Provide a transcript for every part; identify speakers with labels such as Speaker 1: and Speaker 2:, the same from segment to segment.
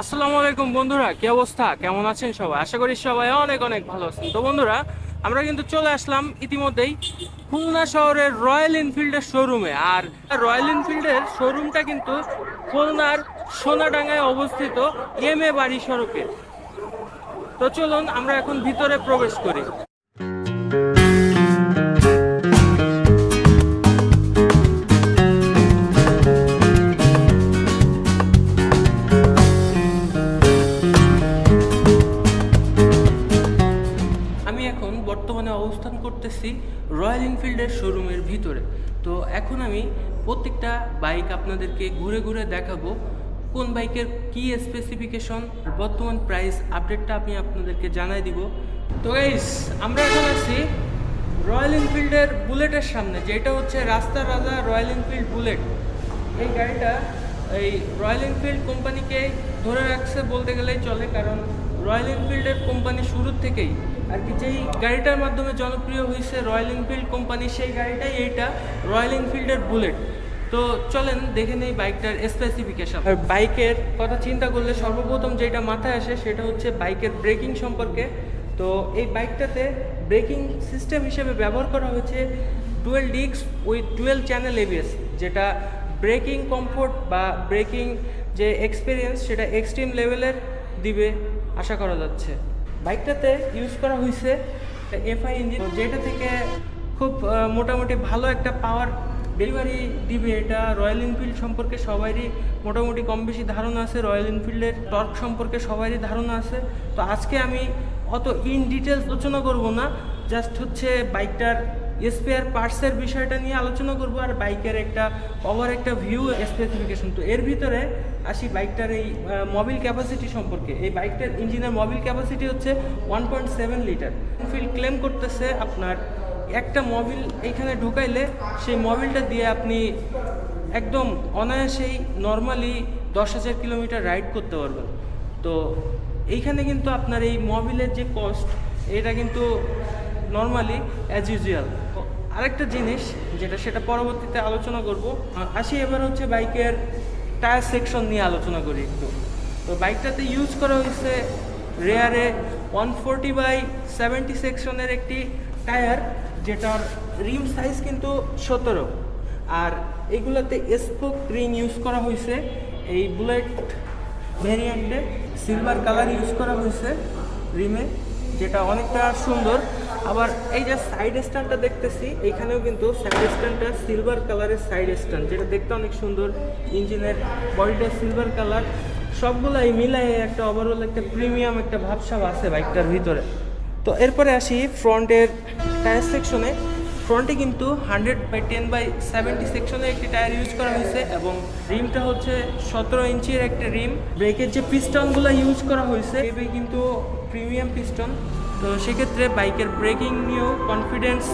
Speaker 1: আসসালামু আলাইকুম বন্ধুরা, কি অবস্থা? কেমন আছেন সবাই? আশা করি সবাই অনেক অনেক ভালো আছেন। তো বন্ধুরা, আমরা কিন্তু চলে আসলাম ইতিমধ্যেই খুলনা শহরের রয়্যাল এনফিল্ডের শোরুমে। আর রয়্যাল এনফিল্ডের শোরুমটা কিন্তু খুলনার সোনাডাঙ্গায় অবস্থিত এম এ বাড়ি সড়কে। তো চলুন আমরা এখন ভিতরে প্রবেশ করি। আমি এখন বর্তমানে অবস্থান করতেছি রয়্যাল এনফিল্ডের শোরুমের ভিতরে। তো এখন আমি প্রত্যেকটা বাইক আপনাদেরকে ঘুরে ঘুরে দেখাবো, কোন বাইকের কী স্পেসিফিকেশন, বর্তমান প্রাইস আপডেটটা আমি আপনাদেরকে জানাই দিব। তো গাইস, আমরা এখন আছি রয়্যাল এনফিল্ডের বুলেটের সামনে, যেটা হচ্ছে রাস্তার রাজা রয়্যাল এনফিল্ড বুলেট। এই গাড়িটা এই রয়্যাল এনফিল্ড কোম্পানিকে ধরে রাখছে বলতে গেলেই চলে, কারণ রয়্যাল এনফিল্ডের কোম্পানি শুরুর থেকেই আর কি যেই গাড়িটার মাধ্যমে জনপ্রিয় হয়েছে রয়্যাল এনফিল্ড কোম্পানি, সেই গাড়িটাই এইটা, রয়্যাল এনফিল্ডের বুলেট। তো চলেন দেখে নেই বাইকটার স্পেসিফিকেশন। আর বাইকের কথা চিন্তা করলে সর্বপ্রথম যেটা মাথায় আসে সেটা হচ্ছে বাইকের ব্রেকিং সম্পর্কে। তো এই বাইকটাতে ব্রেকিং সিস্টেম হিসেবে ব্যবহার করা হয়েছে dual disk with dual channel ABS, যেটা ব্রেকিং কমফোর্ট বা ব্রেকিং যে এক্সপিরিয়েন্স সেটা এক্সট্রিম লেভেলের দিবে আশা করা যাচ্ছে। বাইকটাতে ইউজ করা হয়েছে এফআই ইঞ্জিন, যেটা থেকে খুব মোটামুটি ভালো একটা পাওয়ার ডেলিভারি দিবে। এটা রয়্যাল এনফিল্ড সম্পর্কে সবারই মোটামুটি কম বেশি ধারণা আছে, রয়্যাল এনফিল্ডের টর্ক সম্পর্কে সবারই ধারণা আছে। তো আজকে আমি অত ইন ডিটেলস আলোচনা করব না, জাস্ট হচ্ছে বাইকটার স্পেয়ার পার্টসের বিষয়টা নিয়ে আলোচনা করব আর বাইকের একটা ওভার একটা ভিউ স্পেসিফিকেশন। তো এর ভিতরে আসি বাইকটার এই মোবিল ক্যাপাসিটি সম্পর্কে। এই বাইকটার ইঞ্জিনের মোবিল ক্যাপাসিটি হচ্ছে 1.7 লিটার। এনফিল্ড ক্লেম করতেছে আপনার একটা মোবিল এইখানে ঢুকাইলে সেই মোবিলটা দিয়ে আপনি একদম অনায়াসেই নর্মালি 10,000 কিলোমিটার রাইড করতে পারবেন। তো এইখানে কিন্তু আপনার এই মোবিলের যে কস্ট, এটা কিন্তু নর্মালি অ্যাজ ইউজুয়াল। আরেকটা জিনিস যেটা সেটা পরবর্তীতে আলোচনা করব। আসি এবার হচ্ছে বাইকের টায়ার সেকশন নিয়ে আলোচনা করি একটু। তো বাইকটাতে ইউজ করা হয়েছে রেয়ারে 140/70 সেকশনের একটি টায়ার, যেটার রিম সাইজ কিন্তু 17। আর এইগুলোতে স্পোক রিং ইউজ করা হয়েছে। এই বুলেট ভ্যারিয়েন্টে সিলভার কালার ইউজ করা হয়েছে রিমে, যেটা অনেকটা সুন্দর। আবার এই যে সাইড স্ট্যান্ডটা দেখতেছি, এইখানেও কিন্তু সাইড স্ট্যান্ডটা সিলভার কালারের সাইড স্ট্যান্ড, যেটা দেখতে অনেক সুন্দর। ইঞ্জিনের বডিটা সিলভার কালার, সবগুলাই মিলাই একটা ওভারঅল একটা প্রিমিয়াম একটা ভাবসাব আছে বাইকটার ভিতরে। তো এরপরে আসি ফ্রন্টের টায়ার সেকশনে। ফ্রন্টে কিন্তু 100/10/70 সেকশনে একটি টায়ার ইউজ করা হয়েছে এবং রিমটা হচ্ছে 17 ইঞ্চির একটা রিম। ব্রেকের যে পিস্টনগুলো ইউজ করা হয়েছে এবার কিন্তু প্রিমিয়াম পিস্টন। তো সেক্ষেত্রে বাইকের ব্রেকিং নিয়েও কনফিডেন্স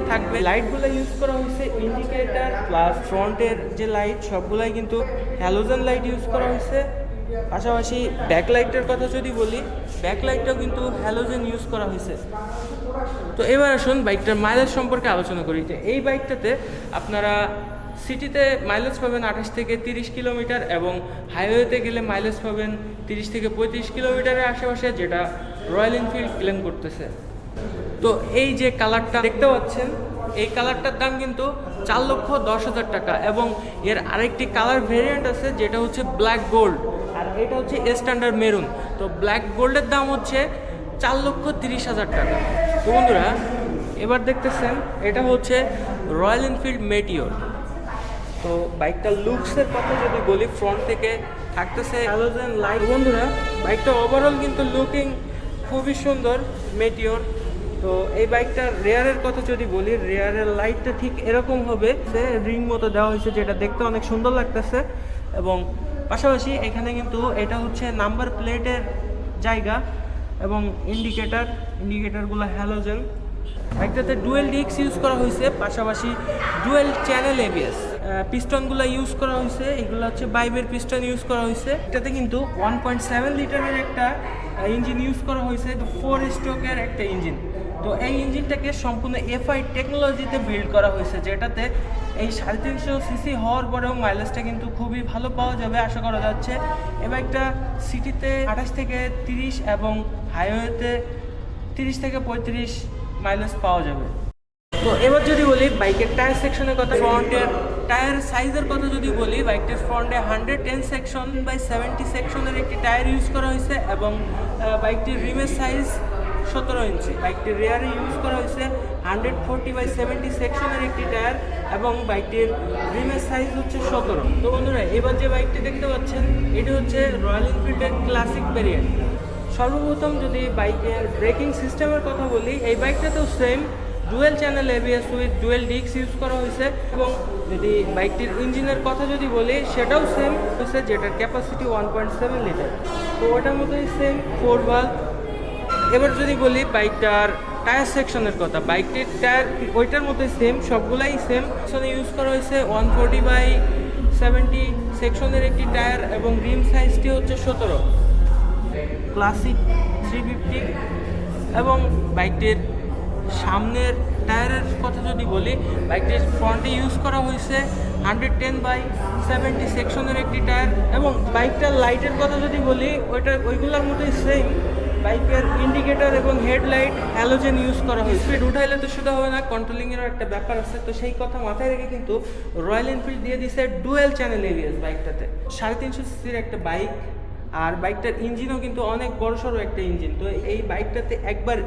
Speaker 1: থাকবে। লাইটগুলো ইউজ করা হয়েছে ইন্ডিকেটার প্লাস ফ্রন্টের যে লাইট সবগুলাই কিন্তু হ্যালোজেন লাইট ইউজ করা হয়েছে। পাশাপাশি ব্যাকলাইটের কথা যদি বলি, ব্যাকলাইটটাও কিন্তু হ্যালোজেন ইউজ করা হয়েছে। তো এবার আসুন বাইকটার মাইলেজ সম্পর্কে আলোচনা করি। যে এই বাইকটাতে আপনারা সিটিতে মাইলেজ পাবেন 28 থেকে 30 কিলোমিটার এবং হাইওয়েতে গেলে মাইলেজ পাবেন 30 থেকে 35 কিলোমিটারের আশেপাশে, যেটা রয়্যাল এনফিল্ড ক্লেম করতেছে। তো এই যে কালারটা দেখতে পাচ্ছেন, এই কালারটার দাম কিন্তু 4,10,000 টাকা এবং এর আরেকটি কালার ভেরিয়েন্ট আছে যেটা হচ্ছে ব্ল্যাক গোল্ড, আর এটা হচ্ছে স্ট্যান্ডার্ড মেরুন। তো ব্ল্যাক গোল্ডের দাম হচ্ছে 4,30,000 টাকা। তো বন্ধুরা, এবার দেখতেছেন এটা হচ্ছে রয়্যাল এনফিল্ড মেটিওর। তো বাইকটার লুকসের কথা যদি বলি, ফ্রন্ট থেকে থাকতেছে হ্যালোজেন লাইট। বন্ধুরা, বাইকটা ওভারঅল কিন্তু লুকিং খুবই সুন্দর মেটিওর। তো এই বাইকটার রেয়ারের কথা যদি বলি, রেয়ারের লাইটটা ঠিক এরকম হবে, সে রিং মতো দেওয়া হয়েছে, যেটা দেখতে অনেক সুন্দর লাগতেছে। এবং পাশাপাশি কিন্তু এটা হচ্ছে নাম্বার প্লেটের জায়গা এবং ইন্ডিকেটারগুলো হ্যালোজেন। বাইকটাতে ডুয়েল ডিস্ক ইউজ করা হয়েছে, পাশাপাশি ডুয়েল চ্যানেল এবিএস। পিস্টনগুলো ইউজ করা হয়েছে, এগুলো হচ্ছে বাইবের পিস্টন ইউজ করা হয়েছে। এটাতে কিন্তু 1.7 লিটারের একটা ইঞ্জিন ইউজ করা হয়েছে, 4 স্ট্রোকের একটা ইঞ্জিন। তো এই ইঞ্জিনটাকে সম্পূর্ণ এফআই টেকনোলজিতে বিল্ড করা হয়েছে, যেটাতে এই 350 সিসি হওয়ার পরেও মাইলেজটা কিন্তু খুবই ভালো পাওয়া যাবে আশা করা যাচ্ছে। এই বাইকটা সিটিতে 28 থেকে 30 এবং হাইওয়েতে 30 থেকে 35 মাইলেজ পাওয়া যাবে। তো এবার যদি বলি বাইকের টায়ার সেকশনের কথা, ফ্রন্টের টায়ার সাইজের কথা যদি বলি, বাইকটির ফ্রন্টে 110 সেকশন বাই 70 সেকশনের একটি টায়ার ইউজ করা হয়েছে এবং বাইকটির রিমের সাইজ 17 ইঞ্চি। বাইকটির রেয়ারে ইউজ করা হয়েছে 140 বাই 70 সেকশনের একটি টায়ার এবং বাইকটির রিমের সাইজ হচ্ছে 17। তো বন্ধুরা, এবার যে বাইকটি দেখতে পাচ্ছেন এটি হচ্ছে রয়্যাল এনফিল্ডের ক্লাসিক ভেরিয়েন্ট। সর্বপ্রথম যদি বাইকের ব্রেকিং সিস্টেমের কথা বলি, এই বাইকটাতেও same dual channel ABS with dual disc use করা হয়েছে এবং যদি বাইকটির ইঞ্জিনের কথা যদি বলি সেটাও সেম হয়েছে, যেটার ক্যাপাসিটি 1.7 লিটার। তো ওটার মতোই সেম 4 ভালভ। এবার যদি বলি বাইকটার টায়ার সেকশনের কথা, বাইকটির টায়ার ওইটার মতোই সেম, সবগুলাই সেম। সেকশনে ইউজ করা হয়েছে 140 বাই 70 সেকশনের একটি টায়ার এবং রিম সাইজটি হচ্ছে 17 ক্লাসিক 350। এবং বাইকটির সামনের টায়ারের কথা যদি বলি, বাইকটির ফ্রন্টে ইউজ করা হয়েছে 110 বাই 70 সেকশনের একটি টায়ার এবং বাইকটার লাইটের কথা যদি বলি ওইগুলোর মতোই সেম। বাইকের ইন্ডিকেটর এবং হেডলাইট হ্যালোজেন ইউজ করা হয়েছে। স্পিড উঠাইলে তো শুধু হবে না, কন্ট্রোলিংয়েরও একটা ব্যাপার আছে। তো সেই কথা মাথায় রেখে কিন্তু রয়্যাল এনফিল্ড দিয়ে দিছে ডুয়েল চ্যানেল এবিএস বাইকটাতে। 350 সিসির একটা বাইক, আর বাইকটার ইঞ্জিনও কিন্তু অনেক বড়সড় একটা ইঞ্জিন। তো এই বাইকটাতে একবার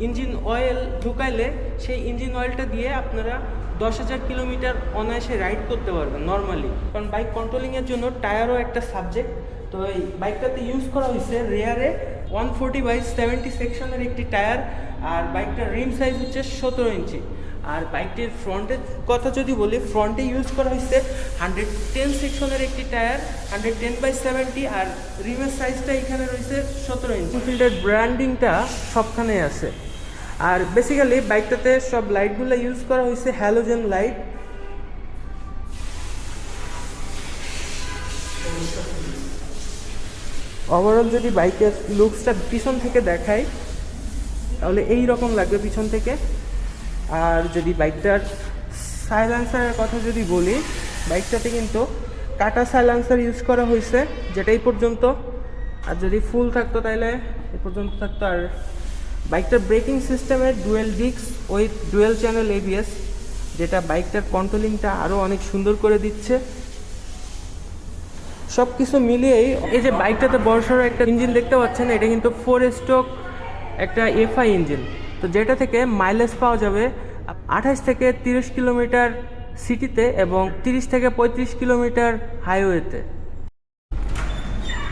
Speaker 1: ইঞ্জিন অয়েল ঢুকাইলে সেই ইঞ্জিন অয়েলটা দিয়ে আপনারা 10,000 কিলোমিটার অনায়াসে রাইড করতে পারবেন নর্মালি। কারণ বাইক কন্ট্রোলিংয়ের জন্য টায়ারও একটা সাবজেক্ট। তো এই বাইকটাতে ইউজ করা হয়েছে রেয়ারে 140 বাই 70 সেকশনের একটি টায়ার, আর বাইকটার রিম সাইজ হচ্ছে 17 ইঞ্চি। আর বাইকটির ফ্রন্টের কথা যদি বলি, ফ্রন্টে ইউজ করা হয়েছে 110 সেকশনের একটি টায়ার 110 বাই 70, আর রিমের সাইজটা এখানে রয়েছে 17 ইঞ্চি। এনফিল্ডের ব্র্যান্ডিংটা সবখানেই আছে। আর বেসিক্যালি বাইকটাতে সব লাইটগুলো ইউজ করা হয়েছে হ্যালোজেন লাইট। ওভারঅল যদি বাইকের লুকসটা পিছন থেকে দেখাই তাহলে এই রকম লাগবে পিছন থেকে। আর যদি বাইকটার সাইলেন্সারের কথা যদি বলি, বাইকটাতে কিন্তু কাটা সাইলেন্সার ইউজ করা হয়েছে, যেটা এই পর্যন্ত, আর যদি ফুল থাকতো তাহলে এ পর্যন্ত থাকতো। আর বাইকটার ব্রেকিং সিস্টেমে dual disk with dual channel ABS, যেটা বাইকটার কন্ট্রোলিংটা আরও অনেক সুন্দর করে দিচ্ছে। সব কিছু মিলিয়েই এই যে বাইকটাতে বড়সড় একটা ইঞ্জিন দেখতে পাচ্ছেন, এটা কিন্তু 4 স্ট্রোক একটা এফআই ইঞ্জিন। তো যেটা থেকে মাইলেজ পাওয়া যাবে 28 থেকে 30 কিলোমিটার সিটিতে এবং 30 থেকে 35 কিলোমিটার হাইওয়েতে।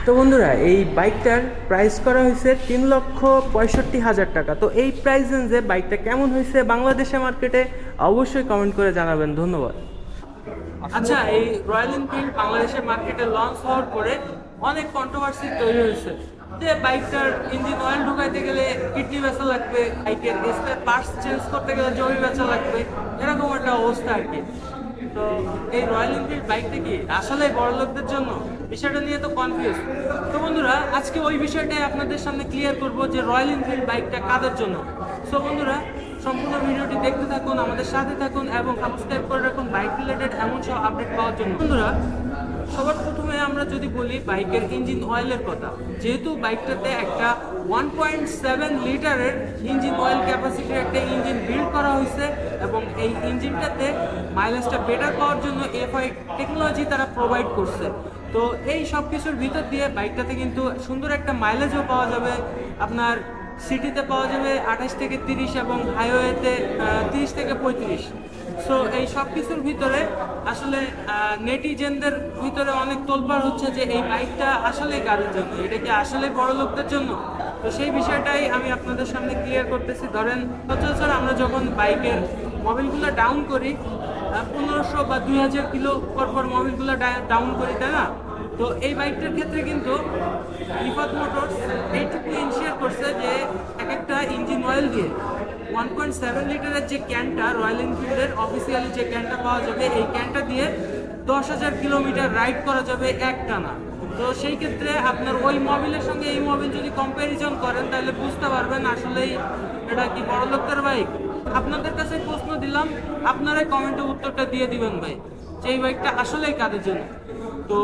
Speaker 1: তো বন্ধুরা, এই বাইকটার প্রাইস করা হয়েছে 3,65,000 টাকা। তো এই প্রাইস রেঞ্জে বাইকটা কেমন হয়েছে বাংলাদেশের মার্কেটে অবশ্যই কমেন্ট করে জানাবেন। ধন্যবাদ। আচ্ছা, এই রয়্যাল এনফিল্ড বাংলাদেশের মার্কেটে লঞ্চ হওয়ার পরে অনেক কন্ট্রোভার্সি তৈরি হয়েছে যে বাইকটার ইঞ্জিন অয়েল ঢুকাইতে গেলে কিডনি বেচা লাগবে, বাইকের স্পেয়ার পার্টস চেঞ্জ করতে গেলে জমি বেচা লাগবে, এরকম একটা অবস্থা আর কি। তো এই রয়্যাল এনফিল্ড বাইকটা কি আসলে বড় লোকদের জন্য? বিষয়টা নিয়ে তো কনফিউজ। তো বন্ধুরা, আজকে ওই বিষয়টাই আপনাদের সামনে ক্লিয়ার করব যে রয়্যাল এনফিল্ড বাইকটা কাদের জন্য। সো বন্ধুরা, সম্পূর্ণ ভিডিওটি দেখতে থাকুন, আমাদের সাথে থাকুন এবং সাবস্ক্রাইব করে রাখুন বাইক রিলেটেড এমন সব আপডেট পাওয়ার জন্য। বন্ধুরা, সবার প্রথমে আমরা যদি বলি বাইকের ইঞ্জিন অয়েলের কথা, যেহেতু বাইকটাতে একটা 1.7 লিটারের ইঞ্জিন অয়েল ক্যাপাসিটির একটা ইঞ্জিন বিল্ড করা হয়েছে এবং এই ইঞ্জিনটাতে মাইলেজটা বেটার পাওয়ার জন্য এফআই টেকনোলজি তারা প্রোভাইড করছে। তো এই সব কিছুর ভিতর দিয়ে বাইকটাতে কিন্তু সুন্দর একটা মাইলেজও পাওয়া যাবে। আপনার সিটিতে পাওয়া যাবে 28 থেকে 30 এবং হাইওয়েতে 30 থেকে 35। সো এই সব কিছুর ভিতরে আসলে নেটিজেনদের ভিতরে অনেক তোলপাড় হচ্ছে যে এই বাইকটা আসলে কাদের জন্য, এটা কি আসলে বড় লোকদের জন্য? তো সেই বিষয়টাই আমি আপনাদের সামনে ক্লিয়ার করতেছি। ধরেন সচরাচর আমরা যখন বাইকের মোবিলগুলো ডাউন করি 1500 বা 2000 কিলো পর মোবিলগুলো ডাউন করি, তাই না? তো এই বাইকটার ক্ষেত্রে কিন্তু রিফাত মোটরস এইটুকু ইনশিওর করছে যে এক একটা ইঞ্জিন অয়েল দিয়ে 1.7 লিটারের যে ক্যানটা রয়্যাল এনফিল্ডের অফিসিয়ালি যে ক্যানটা পাওয়া যাবে, এই ক্যানটা দিয়ে 10,000 কিলোমিটার রাইড করা যাবে একটানা। তো সেই ক্ষেত্রে আপনার ওই মোবিলের সঙ্গে এই মোবিল যদি কম্প্যারিজন করেন তাহলে বুঝতে পারবেন আসলেই এটা কি বড় লোকের বাইক। আপনাদের কাছে প্রশ্ন দিলাম, আপনারাই কমেন্টে উত্তরটা দিয়ে দিবেন ভাই যে এই বাইকটা আসলেই কাদের জন্য। তো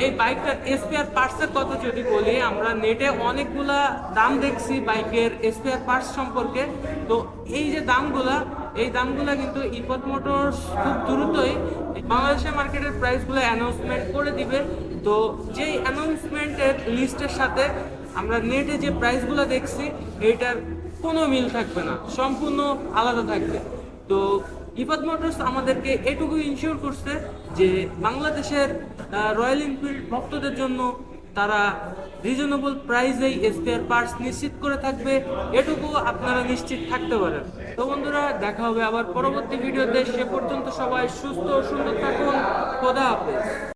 Speaker 1: এই বাইকটার স্পেয়ার পার্টসের কথা যদি বলি, আমরা নেটে অনেকগুলা দাম দেখছি বাইকের স্পেয়ার পার্টস সম্পর্কে। তো এই যে এই দামগুলা কিন্তু ইপদ মোটরস খুব দ্রুতই বাংলাদেশের মার্কেটের প্রাইসগুলো অ্যানাউন্সমেন্ট করে দিবে। তো যেই অ্যানাউন্সমেন্টের লিস্টের সাথে আমরা নেটে যে প্রাইসগুলো দেখছি এইটার কোনো মিল থাকবে না, সম্পূর্ণ আলাদা থাকবে। তো ইপদ মোটরস আমাদেরকে এটুকু ইনশিওর করছে যে বাংলাদেশের রয়্যাল এনফিল্ড ভক্তদের জন্য তারা রিজনেবল প্রাইসেই স্পেয়ার পার্টস নিশ্চিত করে থাকবে, এটুকু আপনারা নিশ্চিত থাকতে পারেন। তো বন্ধুরা, দেখা হবে আবার পরবর্তী ভিডিওতে। সে পর্যন্ত সবাই সুস্থ ও সুন্দর থাকুন। খোদা হাফেজ।